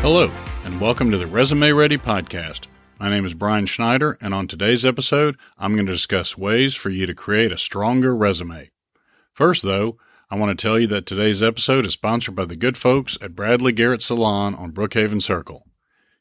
Hello, and welcome to the Resume Ready podcast. My name is Brian Schneider, and on today's episode, I'm going to discuss ways for you to create a stronger resume. First, though, I want to tell you that today's episode is sponsored by the good folks at Bradley Garrett Salon on Brookhaven Circle.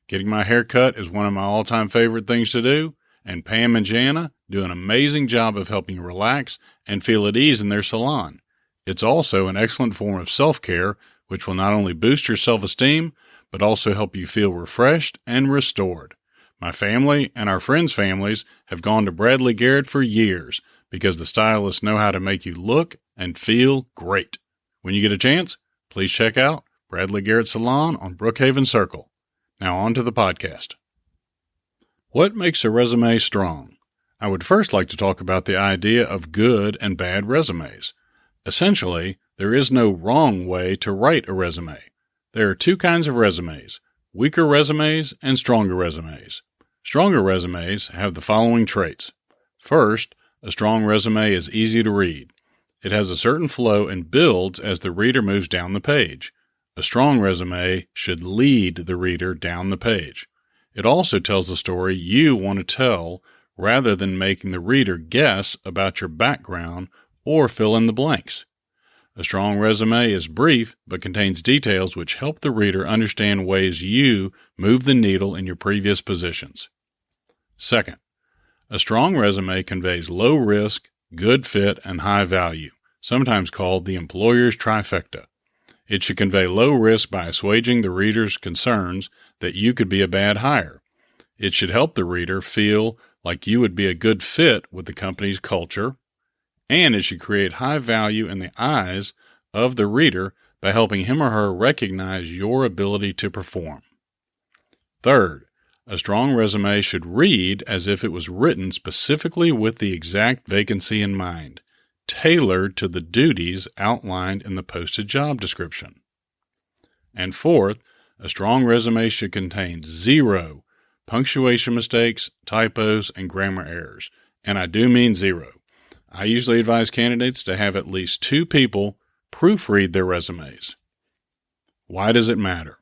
Getting my hair cut is one of my all-time favorite things to do, and Pam and Jana do an amazing job of helping you relax and feel at ease in their salon. It's also an excellent form of self-care, which will not only boost your self-esteem, but also help you feel refreshed and restored. My family and our friends' families have gone to Bradley Garrett for years because the stylists know how to make you look and feel great. When you get a chance, please check out Bradley Garrett Salon on Brookhaven Circle. Now on to the podcast. What makes a resume strong? I would first like to talk about the idea of good and bad resumes. Essentially, there is no wrong way to write a resume. There are two kinds of resumes, weaker resumes and stronger resumes. Stronger resumes have the following traits. First, a strong resume is easy to read. It has a certain flow and builds as the reader moves down the page. A strong resume should lead the reader down the page. It also tells the story you want to tell rather than making the reader guess about your background or fill in the blanks. A strong resume is brief but contains details which help the reader understand ways you move the needle in your previous positions. Second, a strong resume conveys low risk, good fit, and high value, sometimes called the employer's trifecta. It should convey low risk by assuaging the reader's concerns that you could be a bad hire. It should help the reader feel like you would be a good fit with the company's culture, and it should create high value in the eyes of the reader by helping him or her recognize your ability to perform. Third, a strong resume should read as if it was written specifically with the exact vacancy in mind, tailored to the duties outlined in the posted job description. And fourth, a strong resume should contain 0 punctuation mistakes, typos, and grammar errors. And I do mean 0. I usually advise candidates to have at least 2 people proofread their resumes. Why does it matter?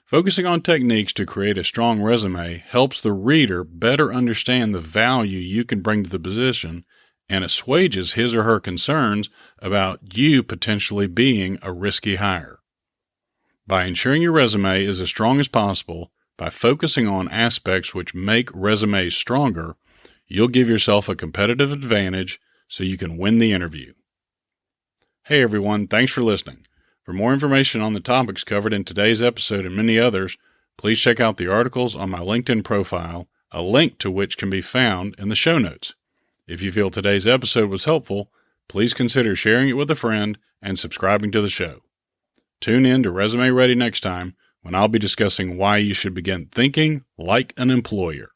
Focusing on techniques to create a strong resume helps the reader better understand the value you can bring to the position and assuages his or her concerns about you potentially being a risky hire. By ensuring your resume is as strong as possible, by focusing on aspects which make resumes stronger, you'll give yourself a competitive advantage so you can win the interview. Hey everyone, thanks for listening. For more information on the topics covered in today's episode and many others, please check out the articles on my LinkedIn profile, a link to which can be found in the show notes. If you feel today's episode was helpful, please consider sharing it with a friend and subscribing to the show. Tune in to Resume Ready next time when I'll be discussing why you should begin thinking like an employer.